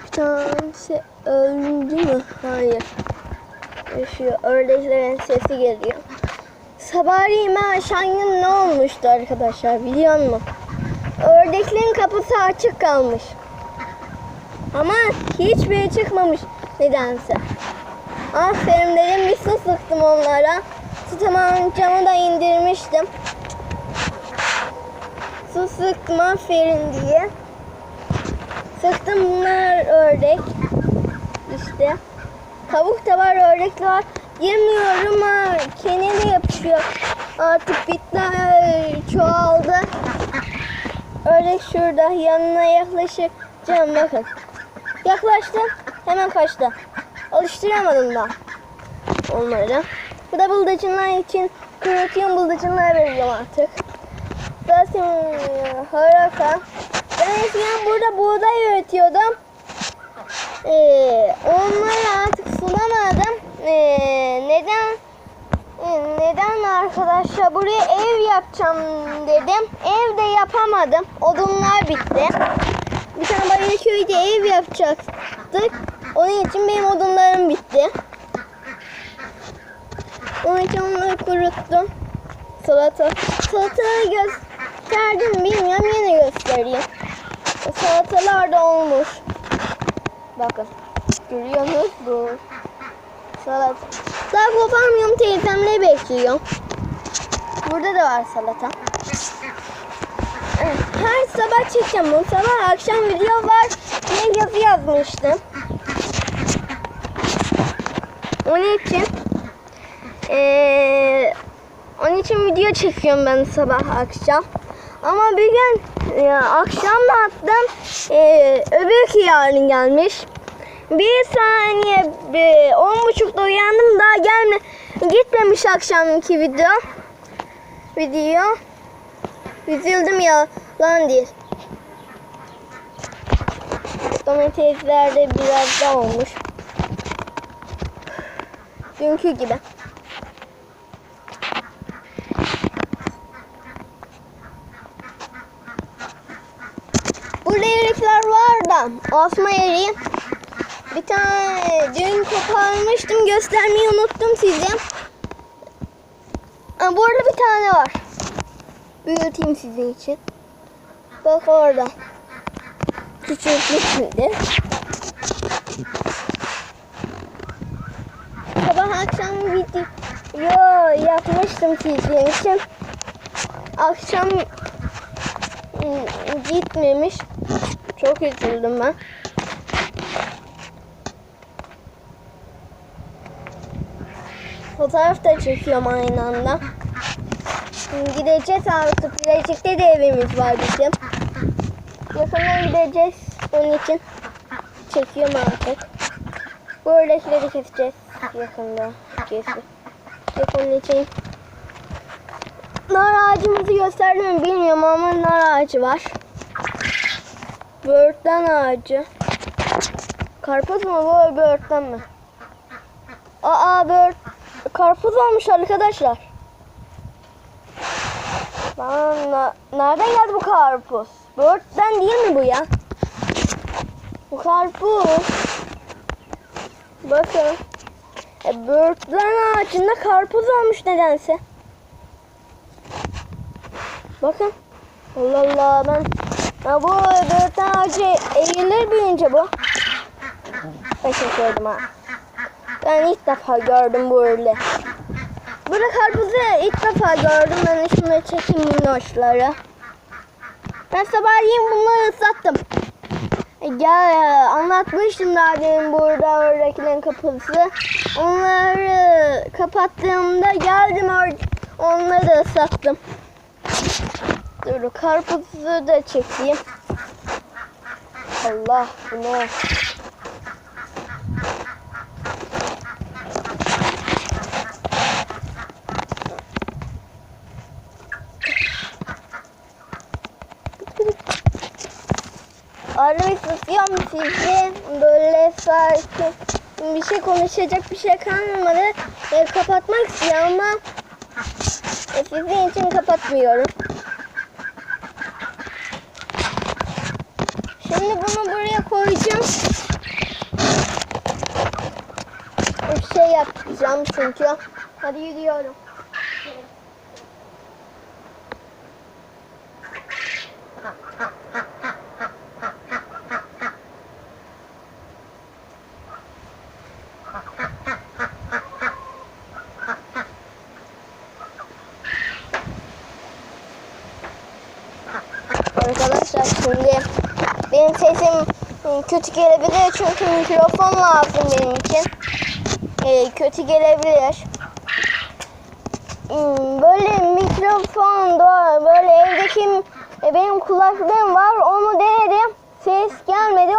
Bir tanesi öldü mü? Hayır. Yaşıyor. Ördeklerin sesi geliyor. Sabahleyin ben aşağı indim, ne olmuştu arkadaşlar biliyor musun? Ördeklerin kapısı açık kalmış. Ama hiçbiri çıkmamış nedense. Aferin dedim, bir su sıktım onlara. Su tamam, camı da indirmiştim. Su sıktım aferin diye. Sıktım, bunlar ördek. İşte. Tavuk da var, ördek de var. Yemiyorum ama kendine yapışıyor. Artık bitler çoğaldı. Ördek şurada, yanına yaklaşacağım bakın. Yaklaştım, hemen kaçtı. Alıştıramadım da onları. Bu da bıldırcınlar için kurutuyorum, bıldırcınlar veriyorum artık. Zaten harika. Ben eskiden burada buğday üretiyordum. Onları artık sulamadım. Neden arkadaşlar? Buraya ev yapacağım dedim. Ev de yapamadım. Odunlar bitti. Bir tane Bayırköy'de ev yapacaktık. Onun için benim odunlarım bitti. Onun için onları kuruttum. Salatayı gösterdim, bilmiyorum, yine göstereyim. Salatalar da olmuş. Bakın. Görüyorsunuz bu. Salata. Daha koparmıyorum, teyzemle bekliyorum. Burada da var salata. Evet, her sabah çekeceğim. Bu sabah akşam video var. Ne yazı yazmıştım. Onun için video çekiyorum ben sabah akşam. Ama bir gün akşam da attım. Öbürkü yarın gelmiş. Bir saniye 10.30'da uyandım, daha gitmemiş akşamki video. Üzüldüm ya, lan değil. Domateslerde biraz daha olmuş. Dünkü gibi. Burada erikler var da asma eriği. Bir tane dün koparmıştım, göstermeyi unuttum size. Burada bir tane var. Büyüteyim sizin için. Bak orada. Küçültmüş şimdi. Sabah akşam video yapmıştım sizin için. Akşam gitmemiş. Çok üzüldüm ben. Fotoğraf da çekiyorum aynı anda. Gideceğiz artık. Bilecik'te de evimiz var bizim. Yakından gideceğiz. Onun için çekiyorum artık. Bu ördekileri keseceğiz. Yakında kesip. Onun için nar ağacımızı gösterdim mi bilmiyorum ama nar ağacı var. Böğürtlen ağacı. Karpuz mu bu, böğürtlen mi? Karpuz olmuş arkadaşlar. Nereden geldi bu karpuz? Böğürtlen değil mi bu ya? Bu karpuz. Bakın. Böğürtlen ağacında karpuz olmuş nedense. Bakın. Allah Allah, bu böğürtlen ağacı eğilir büyüyünce bu. Ben şaşırdım ha. Ben ilk defa gördüm böyle. Burada karpuzu ilk defa gördüm. Ben şunu çekeyim minnoşları. Ben sabahleyin bunları ıslattım. Anlatmıştım daha demin burada ördekilerin kapısı. Onları kapattığımda geldim, onları da ıslattım. Dur, karpuzu da çekeyim. Allah, bu ne? Arabayı tutuyorum sizi. Böyle sakin bir şey konuşacak bir şey kalmadı. Kapatmak istiyorum ama sizin için kapatmıyorum. Şimdi Şimdi bunu buraya koyacağım. Bir şey yapacağım çünkü. Hadi yürüyorum. Arkadaşlar şimdi benim sesim kötü gelebilir çünkü mikrofon lazım benim için. Kötü gelebilir. Böyle mikrofon böyle evdeki benim kulaklığım var, onu denedim. Ses gelmedi.